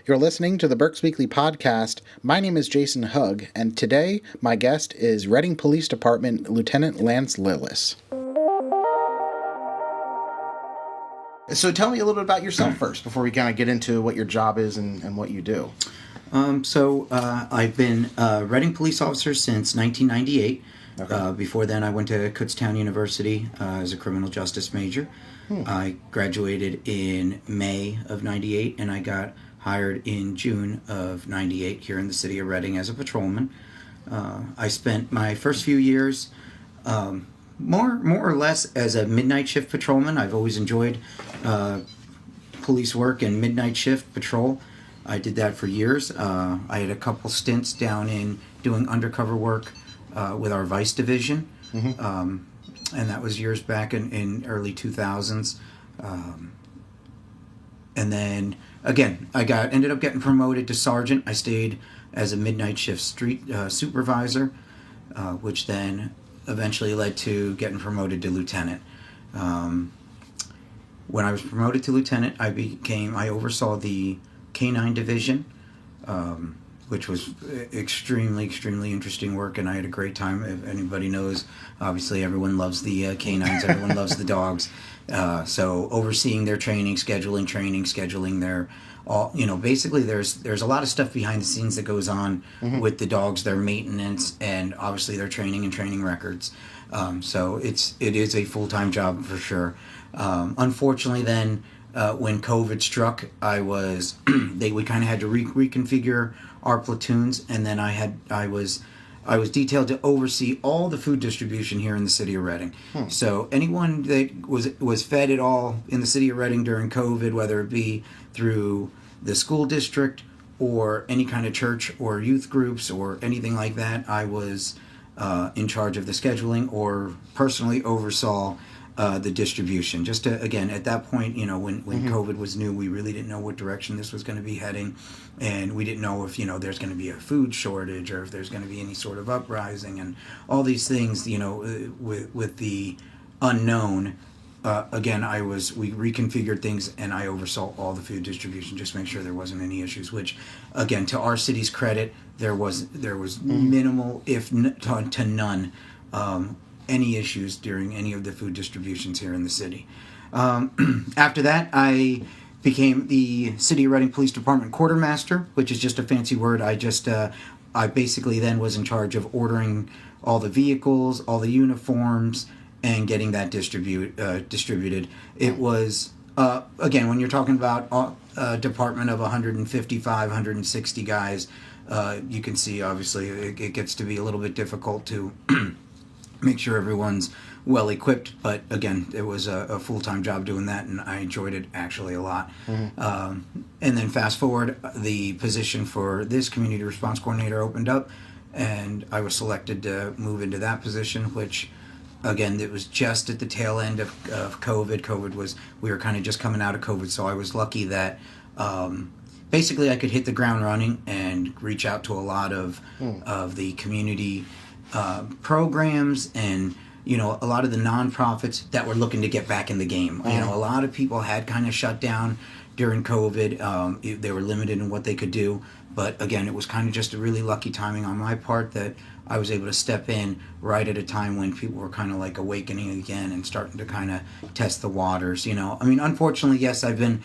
You're listening to the Berks Weekly Podcast. My name is Jason Hugg, and today my guest is Reading Police Department Lieutenant Lance Lillis. So tell me a little bit about yourself first, before we kind of get into what your job is and what you do. I've been a Reading police officer since 1998. Okay. Before then, I went to Kutztown University as a criminal justice major. I graduated in May of 98, and I got hired in June of 98 here in the city of Reading as a patrolman. I spent my first few years more or less as a midnight shift patrolman. I've always enjoyed police work and midnight shift patrol. I did that for years. I had a couple stints down in doing undercover work with our Vice Division, and that was years back in early 2000s. And then again, I ended up getting promoted to sergeant. I stayed as a midnight shift street supervisor, which then eventually led to getting promoted to lieutenant. When I was promoted to lieutenant, I oversaw the K-9 division, which was extremely interesting work, and I had a great time. If anybody knows, obviously everyone loves the K-9s, everyone loves the dogs. So overseeing their training, scheduling their basically there's a lot of stuff behind the scenes that goes on with the dogs, their maintenance, and obviously their training and training records. So it is a full-time job for sure. Unfortunately then, when COVID struck, we kind of had to reconfigure our platoons, and then I was detailed to oversee all the food distribution here in the city of Reading. So anyone that was fed at all in the city of Reading during COVID, whether it be through the school district or any kind of church or youth groups or anything like that, I was in charge of the scheduling or personally oversaw the distribution. Just to, again, at that point, when COVID was new, we really didn't know what direction this was going to be heading, and we didn't know if there's going to be a food shortage or if there's going to be any sort of uprising and all these things. With the unknown. Again, we reconfigured things, and I oversaw all the food distribution, just to make sure there wasn't any issues. Which, again, to our city's credit, there was minimal, if to none, any issues during any of the food distributions here in the city. After that, I became the City of Reading Police Department quartermaster, which is just a fancy word. I basically then was in charge of ordering all the vehicles, all the uniforms, and getting that distributed. It was, again, when you're talking about a department of 155, 160 guys, you can see, obviously, it gets to be a little bit difficult to make sure everyone's well equipped, but again, it was a full-time job doing that, and I enjoyed it actually a lot. And then fast forward, the position for this community response coordinator opened up, and I was selected to move into that position, which again, it was just at the tail end of COVID. We were kind of just coming out of COVID, so I was lucky that basically I could hit the ground running and reach out to a lot of the community programs and a lot of the nonprofits that were looking to get back in the game. A lot of people had kind of shut down during COVID. They were limited in what they could do, but again, it was kind of just a really lucky timing on my part that I was able to step in right at a time when people were kind of like awakening again and starting to kind of test the waters. Unfortunately, yes, I've been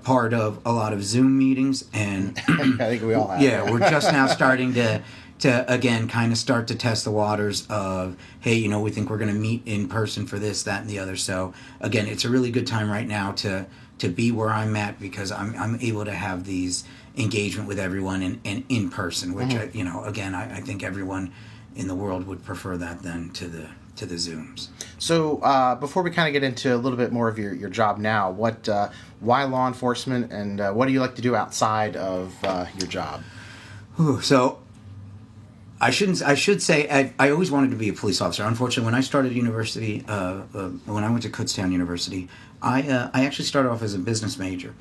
part of a lot of Zoom meetings, and I think we all have. Yeah, we're just now starting to again kind of start to test the waters of, hey, we think we're going to meet in person for this, that, and the other. So again, it's a really good time right now to be where I'm at, because I'm able to have these engagement with everyone and in person, which again, I think everyone in the world would prefer that than to the Zooms. So before we kind of get into a little bit more of your job now, why law enforcement, and what do you like to do outside of your job? So I should say I always wanted to be a police officer. Unfortunately, when I started university, when I went to Kutztown University, I actually started off as a business major,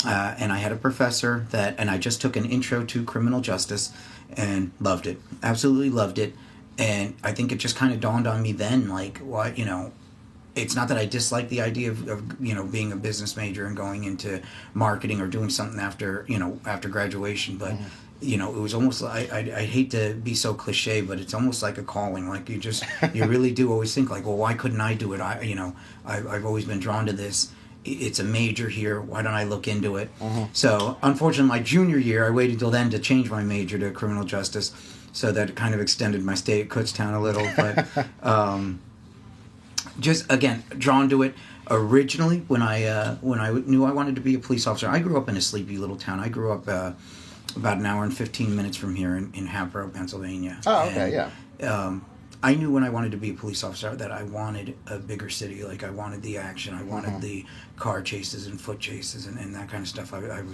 and I had a professor and I just took an intro to criminal justice and loved it, absolutely loved it. And I think it just kind of dawned on me then, like, what, it's not that I dislike the idea of being a business major and going into marketing or doing something after graduation, but it was almost like I hate to be so cliche, but it's almost like a calling. Like you really do always think like, well, why couldn't I do it? I've always been drawn to this. It's a major here. Why don't I look into it? So unfortunately, my junior year, I waited until then to change my major to criminal justice. So that kind of extended my stay at Kutztown a little, but just again drawn to it. Originally, when I knew I wanted to be a police officer, I grew up in a sleepy little town. I grew up about an hour and 15 minutes from here in Hatboro, Pennsylvania. Oh, okay, and, yeah. I knew when I wanted to be a police officer that I wanted a bigger city. Like I wanted the action. I wanted the car chases and foot chases and that kind of stuff. That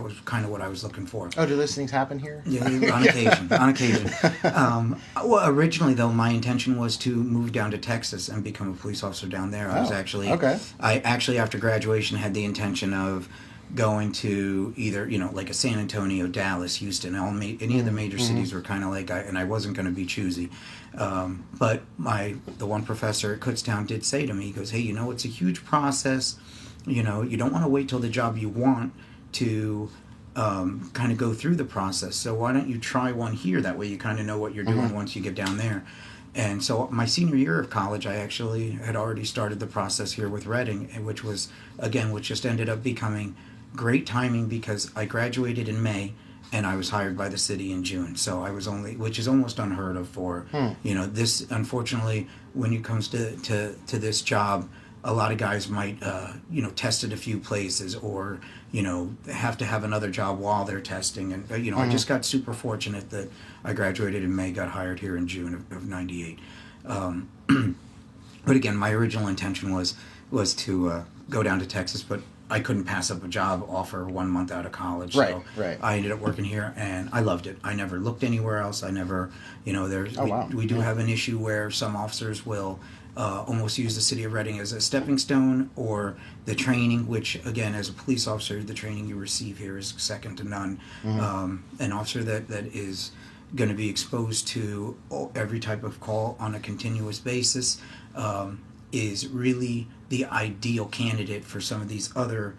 was kind of what I was looking for. Oh, do those things happen here? Yeah, on occasion. On occasion. Well, originally though, my intention was to move down to Texas and become a police officer down there. I actually after graduation had the intention of going to either like a San Antonio, Dallas, Houston, any of the major cities were kind of like and I wasn't going to be choosy, but the one professor at Kutztown did say to me, he goes, hey, it's a huge process, you don't want to wait till the job you want to kind of go through the process, so why don't you try one here, that way you kind of know what you're doing once you get down there. And so my senior year of college, I actually had already started the process here with Reading, which just ended up becoming great timing because I graduated in May and I was hired by the city in June. So which is almost unheard of for, this, unfortunately, when it comes to this job, a lot of guys might, test at a few places or, have to have another job while they're testing. And, I just got super fortunate that I graduated in May, got hired here in June of 98. But again, my original intention was to go down to Texas, but I couldn't pass up a job offer 1 month out of college. Right. I ended up working here, and I loved it. I never looked anywhere else. I never, we do have an issue where some officers will almost use the city of Reading as a stepping stone, or the training, which again, as a police officer, the training you receive here is second to none. An officer that is going to be exposed to every type of call on a continuous basis is really the ideal candidate for some of these other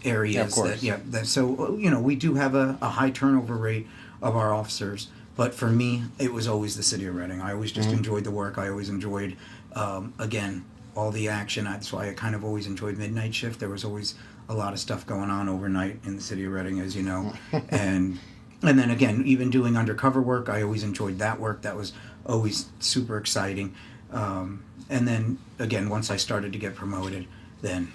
areas. Yeah, of course. So we do have a high turnover rate of our officers, but for me, it was always the city of Reading. I always just enjoyed the work. I always enjoyed, again, all the action. That's why I kind of always enjoyed midnight shift. There was always a lot of stuff going on overnight in the city of Reading, as you know. And then again, even doing undercover work, I always enjoyed that work. That was always super exciting. And then again, once I started to get promoted, then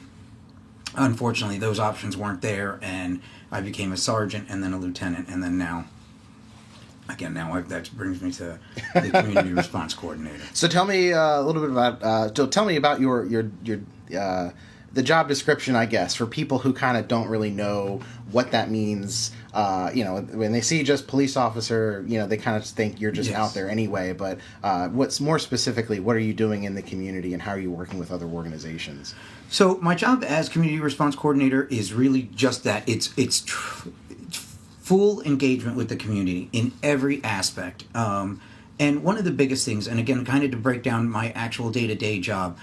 unfortunately those options weren't there, and I became a sergeant and then a lieutenant, and then now that brings me to the community response coordinator. So tell me a little bit about tell me about your the job description, I guess, for people who kind of don't really know what that means. When they see just police officer, they kind of think you're just out there anyway. But what's more specifically, what are you doing in the community, and how are you working with other organizations? So my job as community response coordinator is really just that. It's full engagement with the community in every aspect. And one of the biggest things, and again, kind of to break down my actual day-to-day job,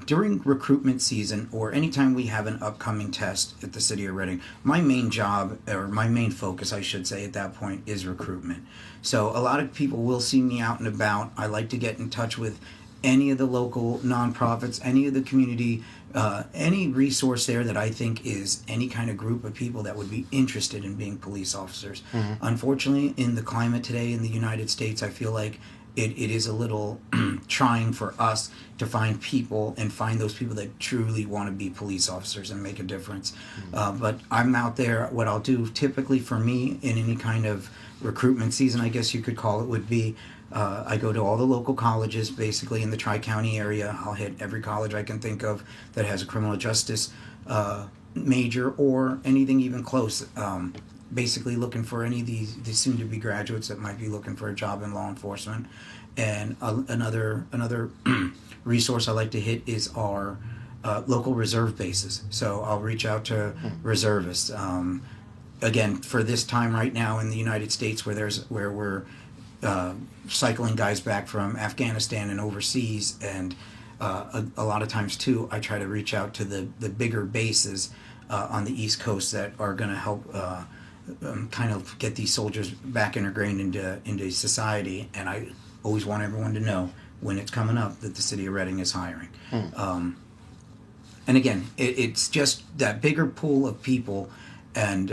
during recruitment season or anytime we have an upcoming test at the city of Reading, my main job, or my main focus, I should say, at that point is recruitment. So a lot of people will see me out and about. I like to get in touch with any of the local nonprofits, any of the community, any resource there that I think is any kind of group of people that would be interested in being police officers. Unfortunately, in the climate today in the United States, I feel like it is a little trying for us to find people and find those people that truly want to be police officers and make a difference. But I'm out there. What I'll do typically for me in any kind of recruitment season, I guess you could call it, would be I go to all the local colleges basically in the Tri-County area. I'll hit every college I can think of that has a criminal justice major or anything even close. Basically looking for any of these soon-to-be graduates that might be looking for a job in law enforcement. And another resource I like to hit is our local reserve bases. So I'll reach out to reservists. Again, for this time right now in the United States where we're cycling guys back from Afghanistan and overseas, and A lot of times too, I try to reach out to the bigger bases on the East Coast that are going to help kind of get these soldiers back integrated into society. And I always want everyone to know when it's coming up that the city of Reading is hiring. And again, it's just that bigger pool of people. And,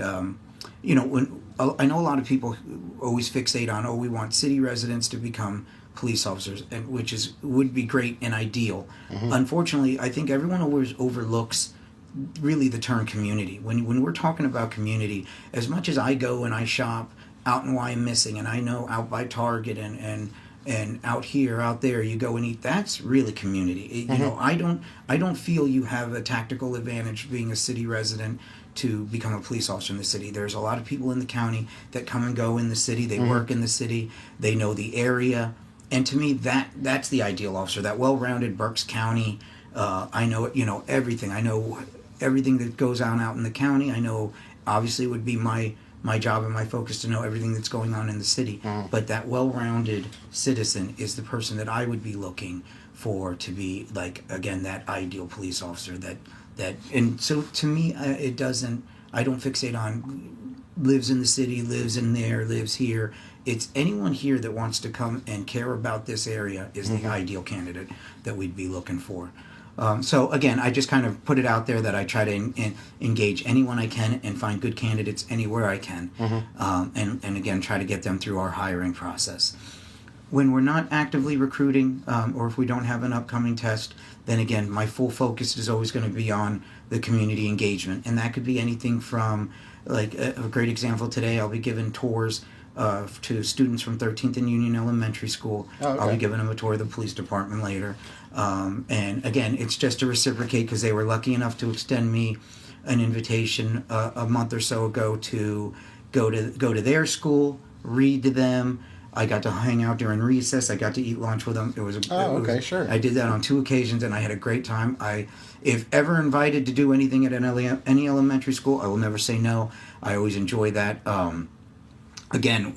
when I know a lot of people always fixate on, we want city residents to become police officers, and which would be great and ideal. Unfortunately, I think everyone always overlooks really the term community. When we're talking about community, as much as I go and I shop out in Wyomissing, and I know out by Target and out here, out there, you go and eat. That's really community. I don't feel you have a tactical advantage being a city resident to become a police officer in the city. There's a lot of people in the county that come and go in the city. They work in the city. They know the area. And to me, that's the ideal officer, that well-rounded Berks County. I know, everything. I know everything that goes on out in the county. I know, obviously, it would be my job and my focus to know everything that's going on in the city. But that well-rounded citizen is the person that I would be looking for to be, like, again, that ideal police officer. And so to me, I don't fixate on lives in the city, lives in there, lives here. It's anyone here that wants to come and care about this area is the ideal candidate that we'd be looking for. So again, I just kind of put it out there that I try to engage anyone I can and find good candidates anywhere I can. And again, try to get them through our hiring process. When we're not actively recruiting, or if we don't have an upcoming test, then again, my full focus is always going to be on the community engagement. And that could be anything from, like a great example today, I'll be giving tours to students from 13th and Union Elementary School. I'll be giving them a tour of the police department later. And again, it's just to reciprocate, because they were lucky enough to extend me an invitation a month or so ago to go to their school, read to them. I got to hang out during recess. I got to eat lunch with them. Sure. I did that on 2 occasions, and I had a great time. If ever invited to do anything at any elementary school, I will never say no. I always enjoy that. Again,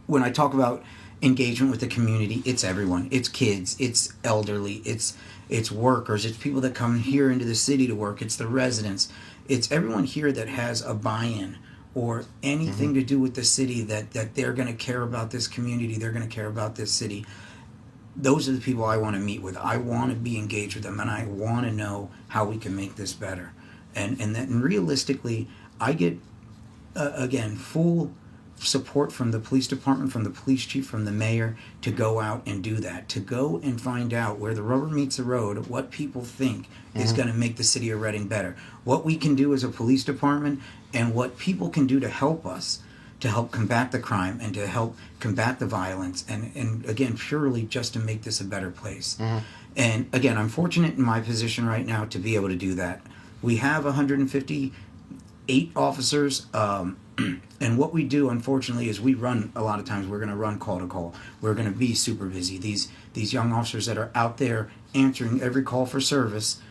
when I talk about engagement with the community, it's everyone. It's kids. It's elderly. It's workers. It's people that come here into the city to work. It's the residents. It's everyone here that has a buy-in or anything to do with the city, that they're going to care about this community. They're going to care about this city. Those are the people I want to meet with. I want to be engaged with them, and I want to know how we can make this better. And then realistically, I get, again, full support from the police department, from the police chief, from the mayor, to go out and do that, to go and find out where the rubber meets the road, what people think is going to make the city of Reading better, what we can do as a police department, and what people can do to help us, to help combat the crime and to help combat the violence, and again, purely just to make this a better place. And again, I'm fortunate in my position right now to be able to do that. We have 158 officers, and what we do, unfortunately, is we run, a lot of times we're going to run call to call. We're going to be super busy. These young officers that are out there answering every call for service,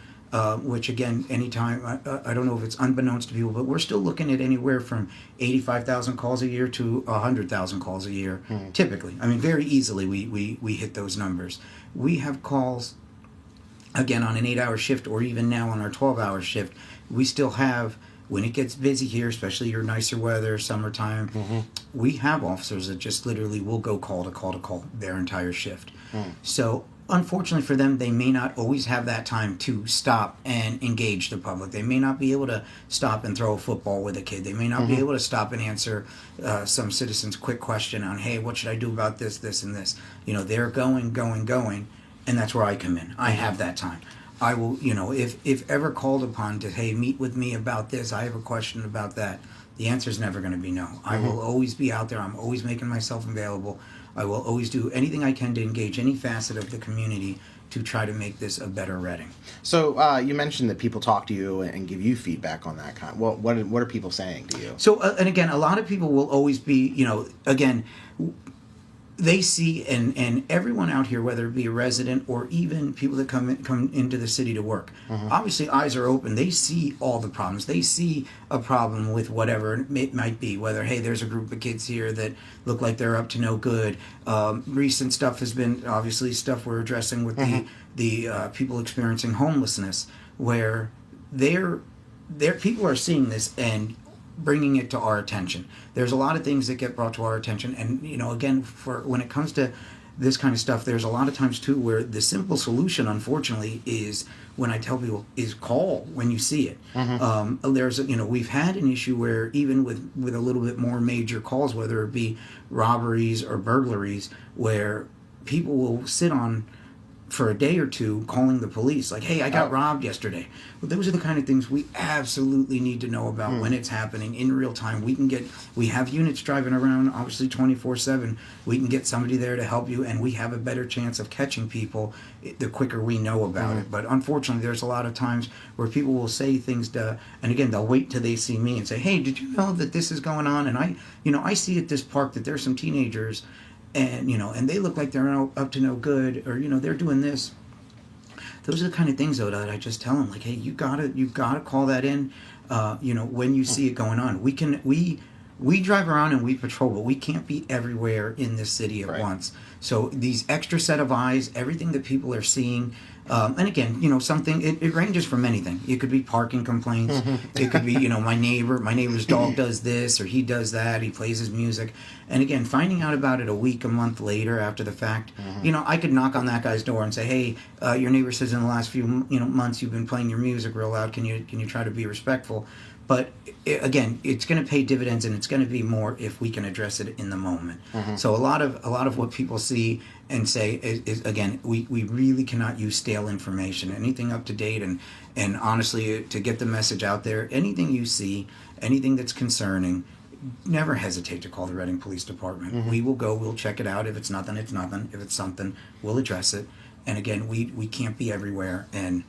which again, anytime, I don't know if it's unbeknownst to people, but we're still looking at anywhere from 85,000 calls a year to 100,000 calls a year, typically. I mean, very easily we hit those numbers. We have calls, again, on an 8-hour shift, or even now on our 12-hour shift. We still have, when it gets busy here, especially your nicer weather, summertime, we have officers that just literally will go call to call their entire shift. So unfortunately for them, they may not always have that time to stop and engage the public. They may not be able to stop and throw a football with a kid. They may not be able to stop and answer some citizen's quick question on, hey, what should I do about this, and this? They're going, and that's where I come in. I have that time. I will, if ever called upon to, hey, meet with me about this, I have a question about that, the answer is never going to be no. I will always be out there. I'm always making myself available. I will always do anything I can to engage any facet of the community to try to make this a better Reading. So you mentioned that people talk to you and give you feedback on that kind. What are people saying to you? So, and again, a lot of people will always be, again, they see, and everyone out here, whether it be a resident or even people that come into the city to work, obviously eyes are open. They see all the problems. They see a problem with whatever it might be. Whether, hey, there's a group of kids here that look like they're up to no good. Recent stuff has been obviously stuff we're addressing with the people experiencing homelessness, where their people are seeing this and bringing it to our attention. There's a lot of things that get brought to our attention, and again, for when it comes to this kind of stuff, there's a lot of times too where the simple solution, unfortunately, is when I tell people is call when you see it. There's we've had an issue where even with a little bit more major calls, whether it be robberies or burglaries, where people will sit on for a day or two calling the police like, hey, I got robbed yesterday. Well, those are the kind of things we absolutely need to know about when it's happening in real time. We have units driving around obviously 24/7. We can get somebody there to help you, and we have a better chance of catching people the quicker we know about it. But unfortunately, there's a lot of times where people will say things and again, they'll wait till they see me and say, hey, did you know that this is going on? And I see at this park that there's some teenagers and and they look like they're up to no good, or they're doing this. Those are the kind of things though that I just tell them, like, hey, you gotta call that in when you see it going on. We drive around and we patrol, but we can't be everywhere in this city at once. So these extra set of eyes, everything that people are seeing, and again, something, it ranges from anything. It could be parking complaints. It could be, my neighbor's dog does this or he does that. He plays his music. And again, finding out about it a week, a month later after the fact, I could knock on that guy's door and say, hey, your neighbor says in the last few months you've been playing your music real loud. Can you try to be respectful? But again, it's going to pay dividends, and it's going to be more if we can address it in the moment. So a lot of what people see and say is again, we really cannot use stale information. Anything up to date, and honestly, to get the message out there, anything you see, anything that's concerning, never hesitate to call the Reading Police Department. We will go, we'll check it out. If it's nothing, it's nothing. If it's something, we'll address it. And again, we can't be everywhere, and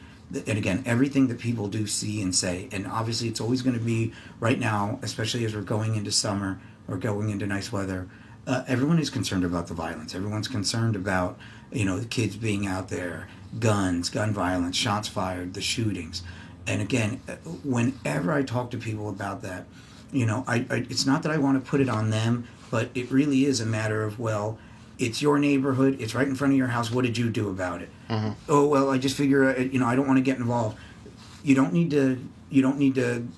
again, everything that people do see and say, and obviously it's always going to be right now, especially as we're going into summer or going into nice weather, everyone is concerned about the violence. Everyone's concerned about, the kids being out there, guns, gun violence, shots fired, the shootings. And again, whenever I talk to people about that, it's not that I want to put it on them, but it really is a matter of, well, it's your neighborhood. It's right in front of your house. What did you do about it? Oh, well, I just figure, I don't want to get involved. You don't need to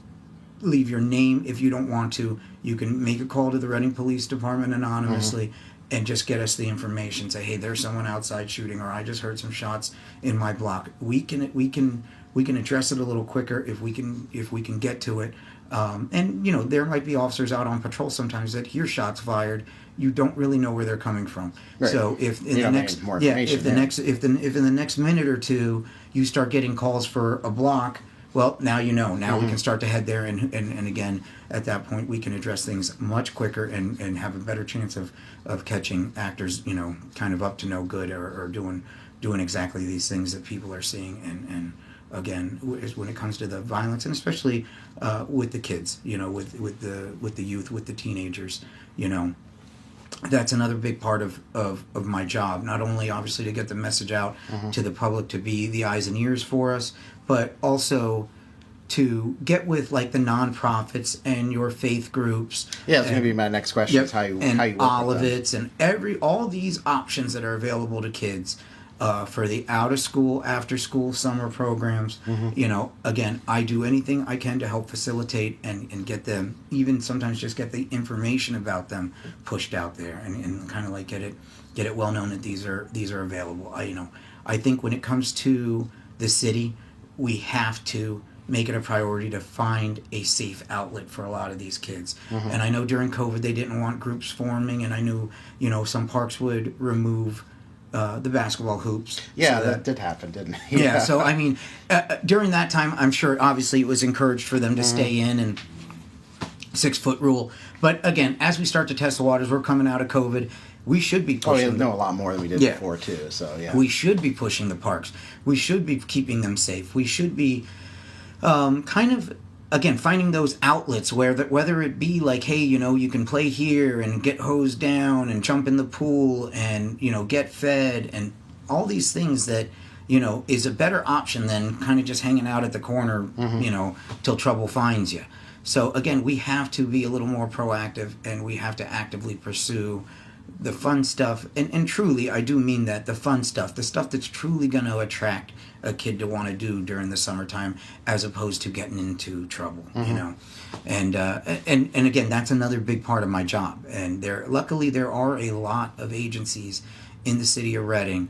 leave your name if you don't want to. You can make a call to the Reading Police Department anonymously and just get us the information. Say, hey, there's someone outside shooting, or I just heard some shots in my block. We can address it a little quicker if we can get to it. And there might be officers out on patrol sometimes that hear shots fired. You don't really know where they're coming from. Right. So if in the next minute or two you start getting calls for a block, well, now Now we can start to head there, and again, at that point we can address things much quicker and have a better chance of catching actors, kind of up to no good or doing exactly these things that people are seeing. And again, when it comes to the violence, and especially with the kids, with the youth, with the teenagers, that's another big part of my job. Not only obviously to get the message out to the public, to be the eyes and ears for us, but also to get with like the nonprofits and your faith groups. Yeah, that's going to be my next question. Is how you work Olivets and all these options that are available to kids. For the out-of-school, after-school summer programs, again, I do anything I can to help facilitate and get them, even sometimes just get the information about them pushed out there and kind of like get it well known that these are available. I think when it comes to the city, we have to make it a priority to find a safe outlet for a lot of these kids. And I know during COVID they didn't want groups forming, and I knew some parks would remove the basketball hoops. Yeah, so that did happen, didn't it? Yeah, so I mean, during that time, I'm sure obviously it was encouraged for them to stay in and 6-foot rule. But again, as we start to test the waters, we're coming out of COVID. We should be pushing. Oh, yeah, know a lot more than we did before too. So yeah, we should be pushing the parks. We should be keeping them safe. We should be kind of again, finding those outlets where whether it be like, hey, you can play here and get hosed down and jump in the pool and, get fed and all these things that, is a better option than kind of just hanging out at the corner, till trouble finds you. So again, we have to be a little more proactive, and we have to actively pursue the fun stuff. And truly, I do mean that, the fun stuff, the stuff that's truly going to attract a kid to want to do during the summertime, as opposed to getting into trouble, And again, that's another big part of my job. And luckily there are a lot of agencies in the city of Reading.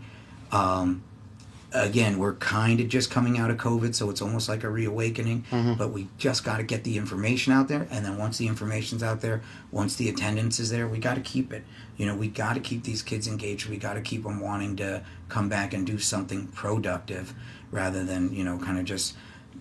Again, we're kind of just coming out of COVID, so it's almost like a reawakening, but we just got to get the information out there, and then once the information's out there, once the attendance is there, we got to keep it. We got to keep these kids engaged. We got to keep them wanting to come back and do something productive, rather than, kind of just,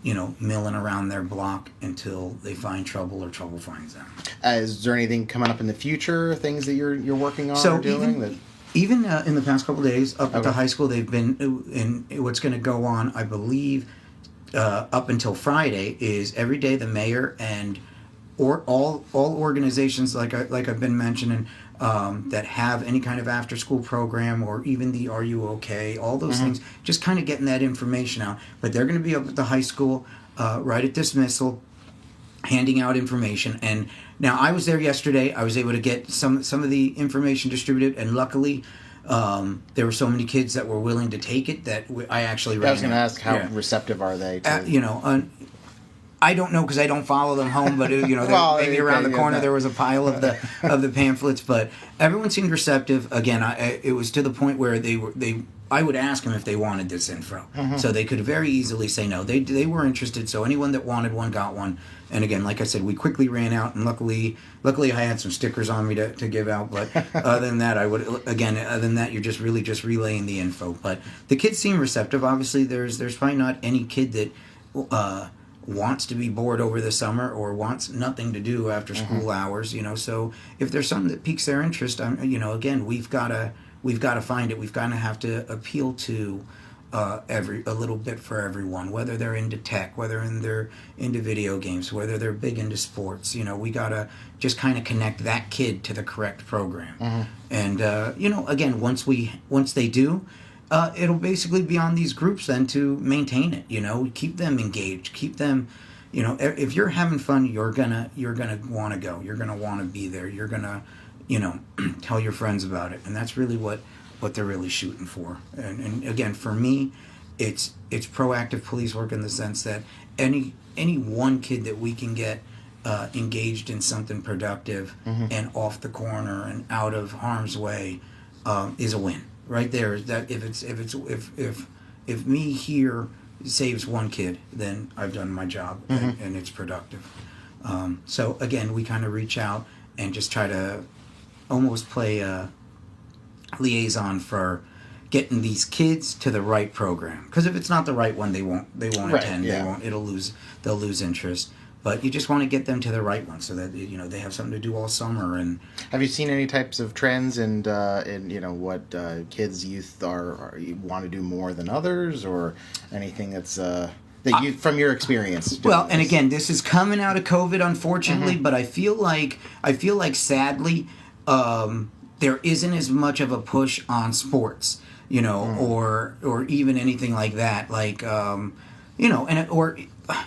milling around their block until they find trouble or trouble finds them. Is there anything coming up in the future, things that you're working on or doing? Even in the past couple of days up at the high school, they've been in what's going to go on, I believe, up until Friday, is every day the mayor and all organizations like I've been mentioning, that have any kind of after school program, or even the Are You Okay, all those things, just kind of getting that information out. But they're going to be up at the high school right at dismissal, handing out information. And now, I was there yesterday. I was able to get some of the information distributed, and luckily there were so many kids that were willing to take it that I actually ran. I was going to ask, how receptive are they to I don't know, because I don't follow them home, but well, maybe around the corner there was a pile of the pamphlets, but everyone seemed receptive. Again, it was to the point where I would ask them if they wanted this info, so they could very easily say no. They were interested, so anyone that wanted one got one. And again, like I said, we quickly ran out, and luckily I had some stickers on me to give out. But other than that, you're just really just relaying the info. But the kids seem receptive. Obviously, there's probably not any kid that wants to be bored over the summer or wants nothing to do after school hours. So if there's something that piques their interest, again, we've got to find it. We've got to have to appeal to a little bit for everyone, whether they're into tech, whether they're into video games, whether they're big into sports. We gotta just kind of connect that kid to the correct program. And again, once they do, it'll basically be on these groups then to maintain it. Keep them engaged, keep them. If you're having fun, you're gonna want to go. You're gonna want to be there. You're gonna tell your friends about it, and that's really what they're really shooting for. And again, for me, it's proactive police work, in the sense that any one kid that we can get engaged in something productive and off the corner and out of harm's way is a win right there. Is that if me here saves one kid, then I've done my job, and it's productive. So again, we kind of reach out and just try to almost play a liaison for getting these kids to the right program, because if it's not the right one, they won't attend. They'll lose interest. But you just want to get them to the right one, so that they have something to do all summer. And have you seen any types of trends in what kids, youth want to do more than others, or anything that's that you, from your experience? Well, and again, this is coming out of COVID, unfortunately, but I feel like sadly, there isn't as much of a push on sports, or even anything like that, like or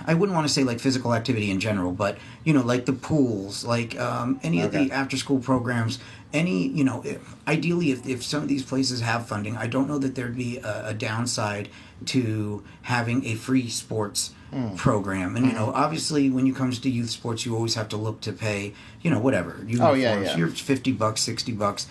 I wouldn't want to say like physical activity in general, but like the pools, like any of the after school programs, ideally if some of these places have funding, I don't know that there'd be a downside to having a free sports program. And obviously when it comes to youth sports, you always have to look to pay whatever uniforms. You're $50, $60.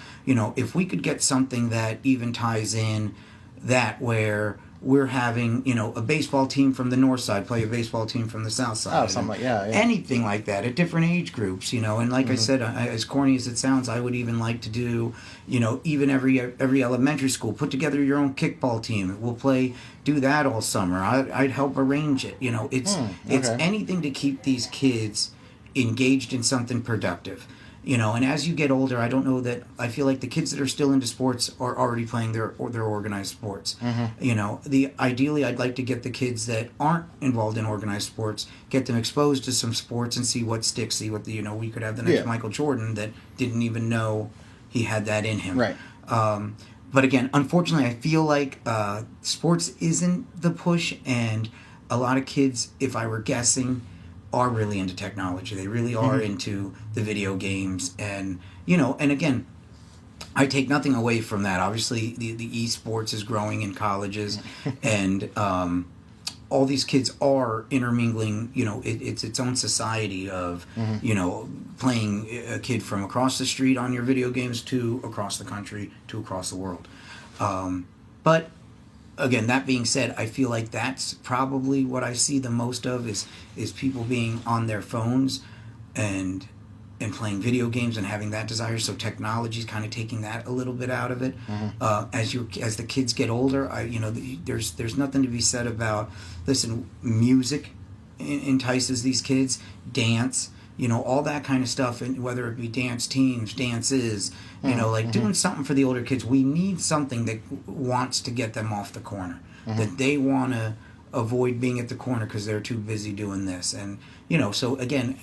If we could get something that even ties in that, where we're having, a baseball team from the north side play a baseball team from the south side. Oh, something like, yeah. Anything like that at different age groups, and like I said, as corny as it sounds, I would even like to do, even every elementary school, put together your own kickball team. We'll do that all summer. I'd help arrange it. It's anything to keep these kids engaged in something productive. And as you get older, I don't know that I feel like the kids that are still into sports are already playing their organized sports. Ideally I'd like to get the kids that aren't involved in organized sports, get them exposed to some sports and see what sticks, see what we could have the next Michael Jordan that didn't even know he had that in him. Right. But again, unfortunately, I feel like sports isn't the push, and a lot of kids, if I were guessing, are really into technology. They really are into the video games, and and again, I take nothing away from that. Obviously, the esports is growing in colleges, and all these kids are intermingling. It's its own society of playing a kid from across the street on your video games to across the country to across the world. But again, that being said, I feel like that's probably what I see the most of is people being on their phones and playing video games and having that desire. So technology's kind of taking that a little bit out of it. As the kids get older, there's nothing to be said about, listen, music entices these kids, dance, all that kind of stuff, and whether it be dance teams, dances, doing something for the older kids. We need something that wants to get them off the corner, that they want to avoid being at the corner because they're too busy doing this. And, so again,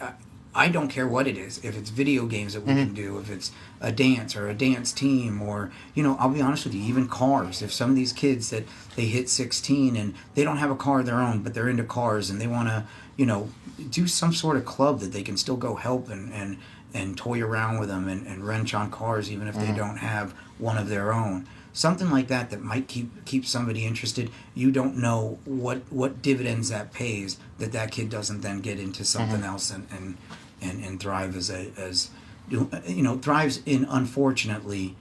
I don't care what it is. If it's video games that we can do, if it's a dance or a dance team, or, I'll be honest with you, even cars. If some of these kids that they hit 16 and they don't have a car of their own, but they're into cars and they want to, do some sort of club that they can still go help and toy around with them and wrench on cars, even if they don't have one of their own. Something like that might keep somebody interested. You don't know what dividends that pays, that kid doesn't then get into something else and thrive as thrives in, unfortunately,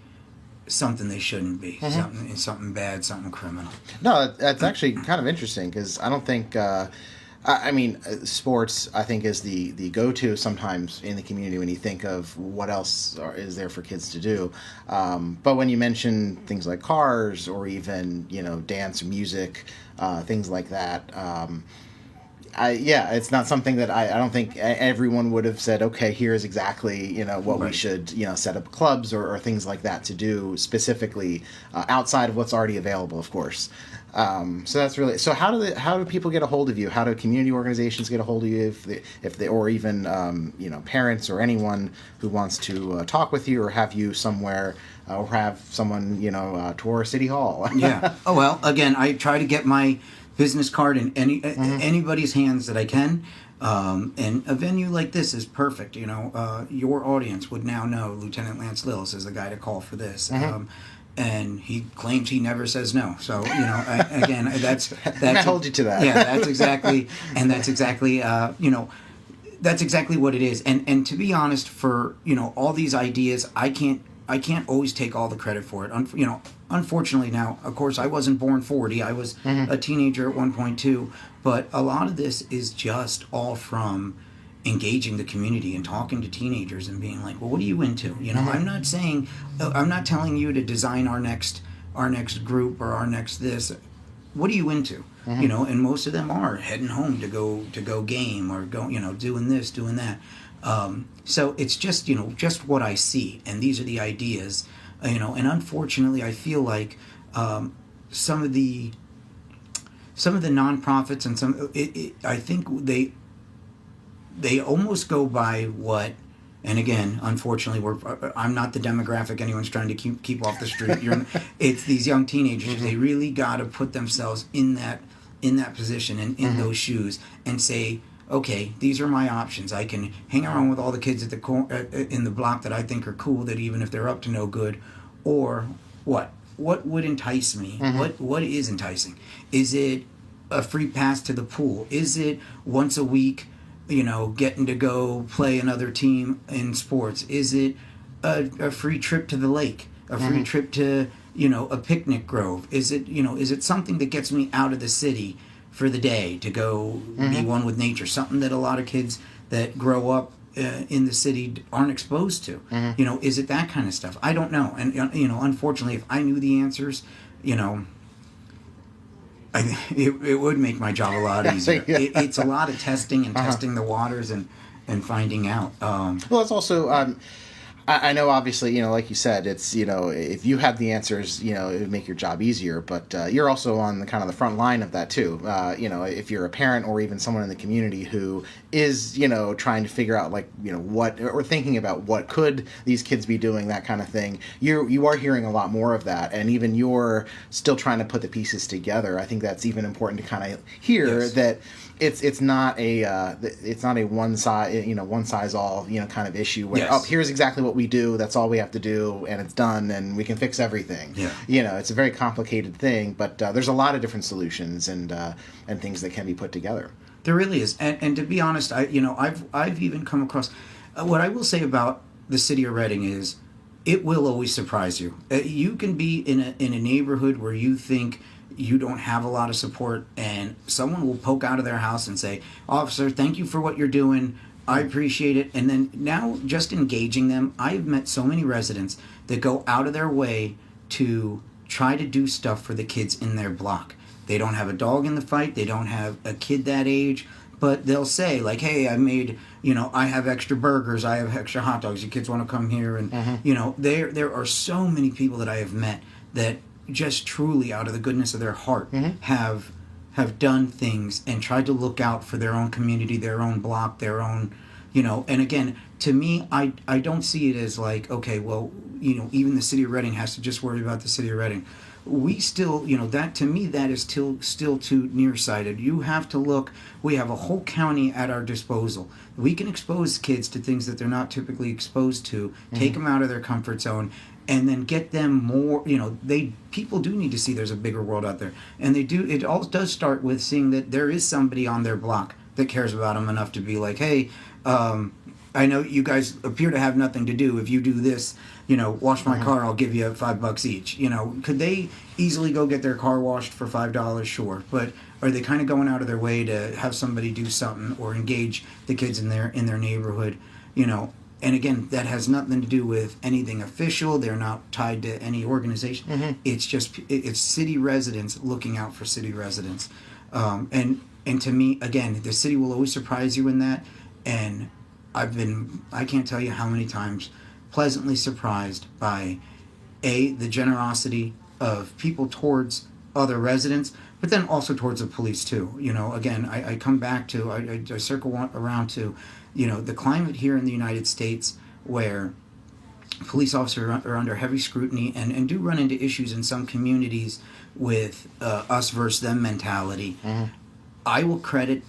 something they shouldn't be, something bad, something criminal. No, that's actually kind of interesting, because I don't think sports, I think, is the go-to sometimes in the community when you think of what else is there for kids to do. But when you mention things like cars or even, dance, music, things like that, it's not something that I don't think everyone would have said, okay, here's exactly, what we should, set up clubs or things like that to do specifically outside of what's already available, of course. So that's really, so how do people get a hold of you? How do community organizations get a hold of you if they or even parents or anyone who wants to talk with you or have you somewhere or have someone tour City Hall? Yeah. Oh well, again, I try to get my business card in anybody's hands that I can. And a venue like this is perfect. Your audience would now know Lieutenant Lance Lillis is the guy to call for this. And he claims he never says no. So, again, that's I hold you to that. Yeah, that's exactly that's exactly what it is. And to be honest, for, all these ideas, I can't always take all the credit for it. Unfortunately now, of course, I wasn't born 40. I was a teenager at one point too. But a lot of this is just all from engaging the community and talking to teenagers and being like, well, what are you into? I'm not telling you to design our next group or our next this. What are you into? And most of them are heading home to go game or go, doing this, doing that. So it's just, just what I see. And these are the ideas, and unfortunately I feel like, some of the nonprofits and I think they almost go by what, and again, unfortunately, I'm not the demographic anyone's trying to keep off the street. It's these young teenagers. They really got to put themselves in that position and in those shoes and say, okay, these are my options. I can hang around with all the kids at in the block that I think are cool, that even if they're up to no good, or what would entice me? What is enticing? Is it a free pass to the pool? Is it once a week, getting to go play another team in sports? Is it a free trip to the lake? A free trip to, a picnic grove? Is it something that gets me out of the city for the day to go be one with nature? Something that a lot of kids that grow up in the city aren't exposed to. Is it that kind of stuff? I don't know. And, unfortunately, if I knew the answers, it would make my job a lot easier. It's a lot of testing and testing the waters, and and finding out. Well, it's also I know, obviously, like you said, it's, if you had the answers, it would make your job easier. But you're also on the kind of the front line of that too. If you're a parent or even someone in the community who is, trying to figure out what, or thinking about what could these kids be doing, that kind of thing. You are hearing a lot more of that, and even you're still trying to put the pieces together. I think that's even important to kind of hear. Yes. That it's not a one size all kind of issue where, yes, here's exactly what we do, that's all we have to do, and it's done, and we can fix everything. Yeah. It's a very complicated thing, but there's a lot of different solutions and things that can be put together. There really is, and to be honest, I've even come across what I will say about the city of Reading is it will always surprise you. You can be in a neighborhood where you think you don't have a lot of support, and someone will poke out of their house and say, "Officer, thank you for what you're doing. I appreciate it." And then now just engaging them, I've met so many residents that go out of their way to try to do stuff for the kids in their block. They don't have a dog in the fight. They don't have a kid that age, but they'll say like, "Hey, I made, I have extra burgers. I have extra hot dogs. You kids want to come here?" And, there are so many people that I have met that just truly out of the goodness of their heart have done things and tried to look out for their own community, their own block, their own, and again, to me, I don't see it as like, okay, well, even the city of Reading has to just worry about the city of Reading. We still, that to me, that is still too nearsighted. You have to look, we have a whole county at our disposal. We can expose kids to things that they're not typically exposed to, take them out of their comfort zone, and then get them more, people do need to see there's a bigger world out there. And it all does start with seeing that there is somebody on their block that cares about them enough to be like, "Hey, I know you guys appear to have nothing to do. If you do this, wash my car, I'll give you $5 each." Could they easily go get their car washed for $5? Sure. But are they kind of going out of their way to have somebody do something or engage the kids in their neighborhood, And again, that has nothing to do with anything official. They're not tied to any organization. It's just it's city residents looking out for city residents. And to me, again, the city will always surprise you in that. And I can't tell you how many times pleasantly surprised by the generosity of people towards other residents, but then also towards the police too. Again, I come back to, I circle around to, the climate here in the United States where police officers are under heavy scrutiny and do run into issues in some communities with us versus them mentality. I will credit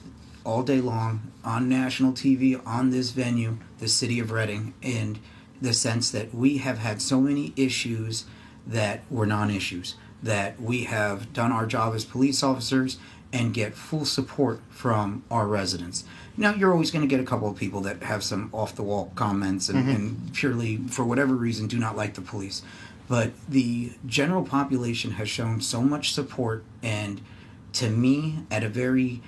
all day long on national TV, on this venue, the city of Reading, in the sense that we have had so many issues that were non-issues, that we have done our job as police officers and get full support from our residents. Now, you're always going to get a couple of people that have some off-the-wall comments and purely, for whatever reason, do not like the police. But the general population has shown so much support, and to me, at a very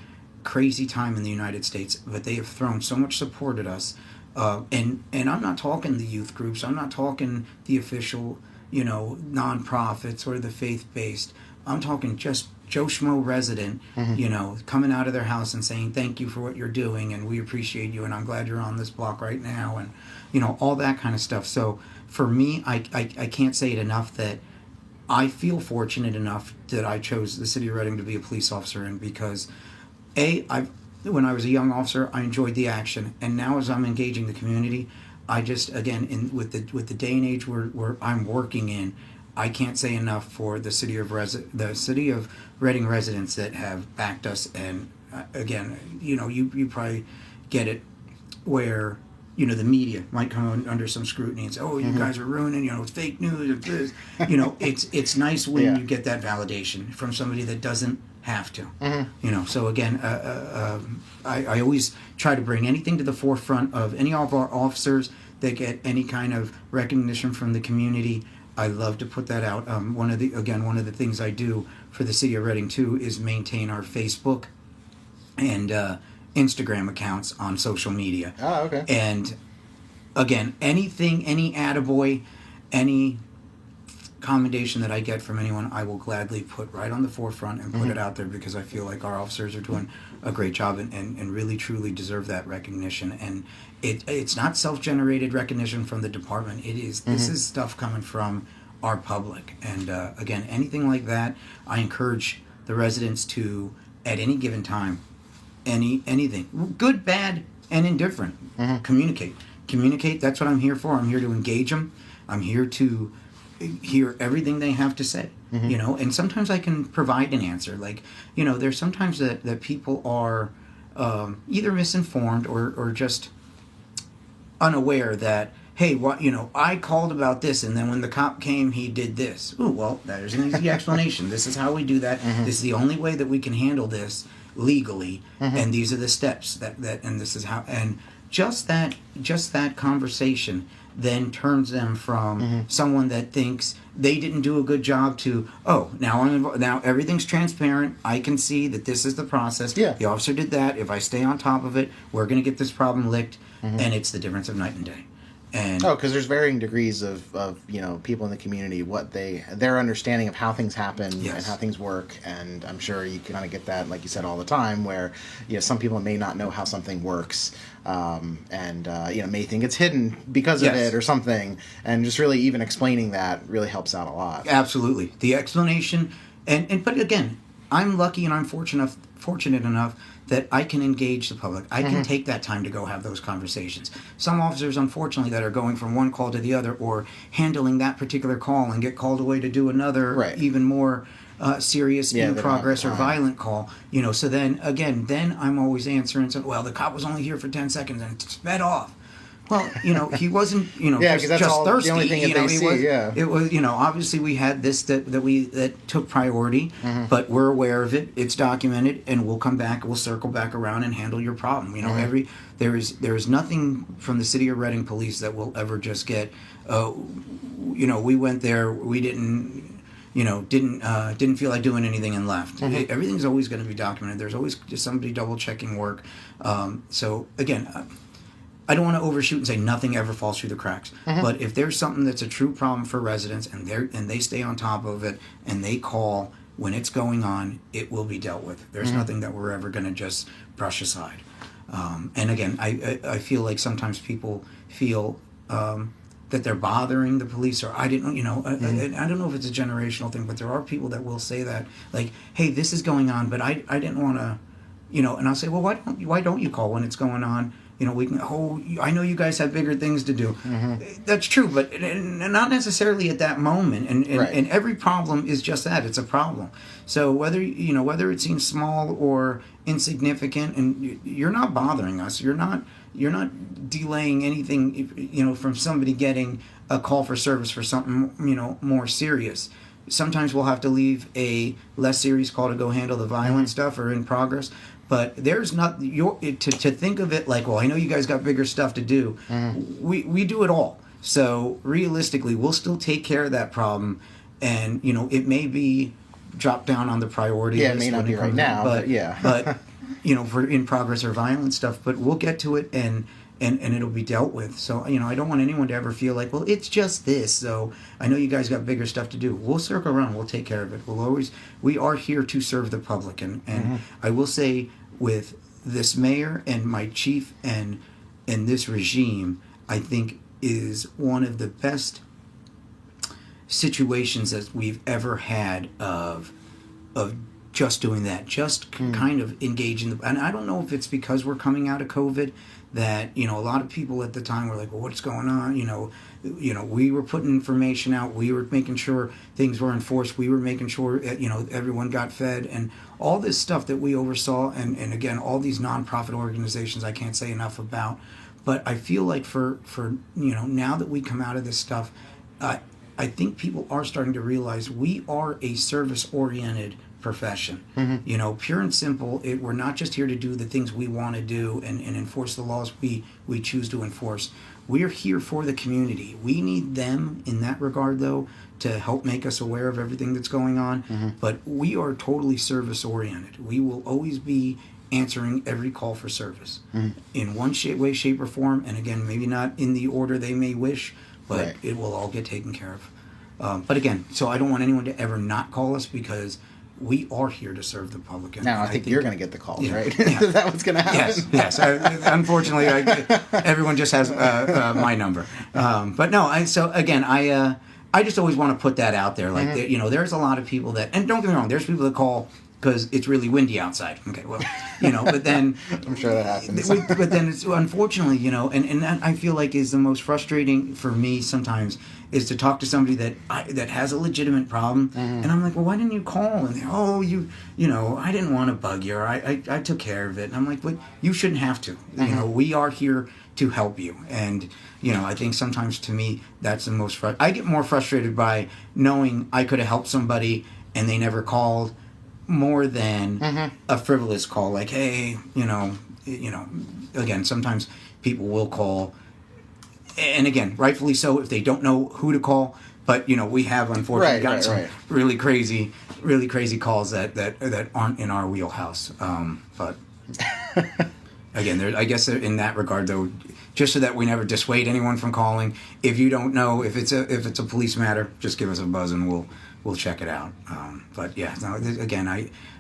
crazy time in the United States, but they have thrown so much support at us. And I'm not talking the youth groups. I'm not talking the official, nonprofits or the faith-based. I'm talking just Joe Schmo resident, coming out of their house and saying, "Thank you for what you're doing, and we appreciate you, and I'm glad you're on this block right now," and, all that kind of stuff. So for me, I can't say it enough that I feel fortunate enough that I chose the city of Reading to be a police officer in, because when I was a young officer, I enjoyed the action, and now as I'm engaging the community, I just, again, with the day and age where I'm working in, I can't say enough for the city of Reading residents that have backed us. And again, you probably get it where the media might come under some scrutiny and say, "Oh, you guys are ruining, it's fake news." It's nice when you get that validation from somebody that doesn't have to. So again, I always try to bring anything to the forefront of any of our officers that get any kind of recognition from the community. I love to put that out. One of the things I do for the city of Reading too is maintain our Facebook and Instagram accounts on social media. Oh, okay. And again, any attaboy, any commendation that I get from anyone, I will gladly put right on the forefront and put it out there, because I feel like our officers are doing a great job and really truly deserve that recognition. And it's not self-generated recognition from the department. It is this is stuff coming from our public. And again, anything like that, I encourage the residents to, at any given time, anything, good, bad, and indifferent, communicate. That's what I'm here for. I'm here to engage them. I'm here to hear everything they have to say, you know, and sometimes I can provide an answer. Like, you know, there's sometimes that people are either misinformed or just unaware that, hey, what, you know, I called about this, and then when the cop came, he did this. Oh, well, there's an easy explanation. This is how we do that. This is the only way that we can handle this legally, and these are the steps that and this is how. And just that conversation then turns them from someone that thinks they didn't do a good job to, oh, now everything's transparent. I can see that this is the process. Yeah. The officer did that. If I stay on top of it, we're going to get this problem licked. And it's the difference of night and day. And because there's varying degrees of you know, people in the community, what their understanding of how things happen and how things work. And I'm sure you can kind of get that, like you said, all the time, where, you know, some people may not know how something works, and you know, may think it's hidden because of it or something. And just really even explaining that really helps out a lot. Absolutely, the explanation, and but again, I'm lucky and I'm fortunate enough that I can engage the public. I can take that time to go have those conversations. Some officers, unfortunately, that are going from one call to the other, or handling that particular call and get called away to do another even more serious in progress or violent call. You know, so then I'm always answering. So, well, the cop was only here for 10 seconds and sped off. Well, you know, he wasn't, you know, just thirsty. The only thing that they see. It was, you know, obviously we had this that took priority, but we're aware of it. It's documented, and we'll come back. We'll circle back around and handle your problem. You know, there is nothing from the City of Reading Police that will ever just get, you know, we went there, we didn't feel like doing anything and left. Everything's always going to be documented. There's always just somebody double checking work. So again. I don't want to overshoot and say nothing ever falls through the cracks. But if there's something that's a true problem for residents, and they stay on top of it, and they call when it's going on, it will be dealt with. There's nothing that we're ever going to just brush aside. And again, I feel like sometimes people feel that they're bothering the police, or I didn't, you know, I don't know if it's a generational thing, but there are people that will say that, like, hey, this is going on, but I didn't want to, you know, and I'll say, well, why don't you call when it's going on? You know, we can. Oh, I know you guys have bigger things to do. That's true, but not necessarily at that moment. And every problem is just that. It's a problem. So whether it seems small or insignificant, and you're not bothering us. You're not delaying anything. You know, from somebody getting a call for service for something, you know, more serious. Sometimes we'll have to leave a less serious call to go handle the violent stuff or in progress. But there's not to think of it like, well, I know you guys got bigger stuff to do. We do it all. So realistically, we'll still take care of that problem, and you know, it may be dropped down on the priority list. It may not be right now, but but you know, for in progress or violent stuff, but we'll get to it and it'll be dealt with. So, you know, I don't want anyone to ever feel like, well, it's just this. So I know you guys got bigger stuff to do. We'll circle around. We'll take care of it. We are here to serve the public. And I will say, with this mayor and my chief and this regime, I think is one of the best situations that we've ever had of just doing that, just kind of engaging and I don't know if it's because we're coming out of COVID that, you know, a lot of people at the time were like, well, what's going on? You know, we were putting information out. We were making sure things were enforced. We were making sure, you know, everyone got fed and all this stuff that we oversaw. And again, all these nonprofit organizations, I can't say enough about. But I feel like for you know, now that we come out of this stuff, I think people are starting to realize we are a service-oriented profession. You know, pure and simple. We're not just here to do the things we want to do and enforce the laws we choose to enforce. We're here for the community. We need them in that regard, though, to help make us aware of everything that's going on. But we are totally service-oriented. We will always be answering every call for service in one way, shape, or form. And again, maybe not in the order they may wish, but it will all get taken care of. But again, so I don't want anyone to ever not call us because we are here to serve the public. And Now I think you're going to get the calls, Yeah, right? yeah. Is that what's going to happen? Yes. Unfortunately, everyone just has my number. But no, so again, I just always want to put that out there. Like, you know, there's a lot of people that, and don't get me wrong, there's people that call because it's really windy outside. Okay, well, you know, but then I'm sure that happens. but then it's unfortunately, you know, and that I feel like is the most frustrating for me sometimes is to talk to somebody that has a legitimate problem, and I'm like, well, why didn't you call? And they're, you know, I didn't want to bug you, or I took care of it, and I'm like, but you shouldn't have to. You know, we are here to help you, and you know, I think sometimes to me that's the most I get more frustrated by knowing I could have helped somebody and they never called, more than a frivolous call like, hey, you know, again, sometimes people will call, and again, rightfully so, if they don't know who to call. But you know, we have unfortunately gotten some really crazy calls that aren't in our wheelhouse. But again, I guess in that regard, though, just so that we never dissuade anyone from calling, if you don't know if it's a police matter, just give us a buzz and we'll check it out. But yeah, no, again,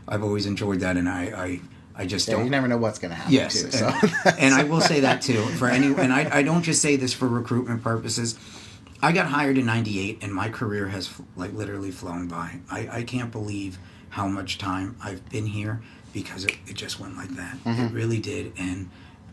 I've always enjoyed that, and I just don't. You never know what's going to happen. Yes, too, so. And I will say that too for any. And I don't just say this for recruitment purposes. I got hired in '98, and my career has like literally flown by. I can't believe how much time I've been here because it just went like that. It really did, And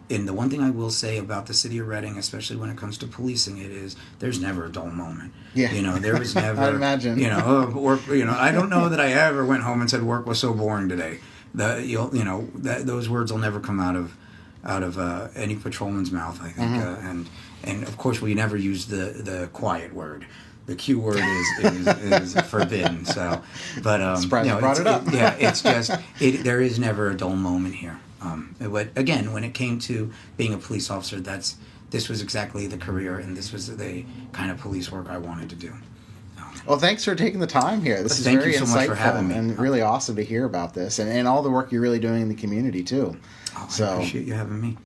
the one thing I will say about the city of Reading, especially when it comes to policing, it is there's never a dull moment. Yeah. You know, there was never. I'd imagine. You know, work. You know, I don't know that I ever went home and said work was so boring today. Those words will never come out of any patrolman's mouth, I think. And of course, we never use the quiet word. The Q word is forbidden. So, but surprised you brought it up. It's just there is never a dull moment here. But again, when it came to being a police officer, this was exactly the career, and this was the kind of police work I wanted to do. Well, thanks for taking the time here. This is Thank very you so insightful much for having me. And really awesome to hear about this, and all the work you're really doing in the community too. I appreciate you having me.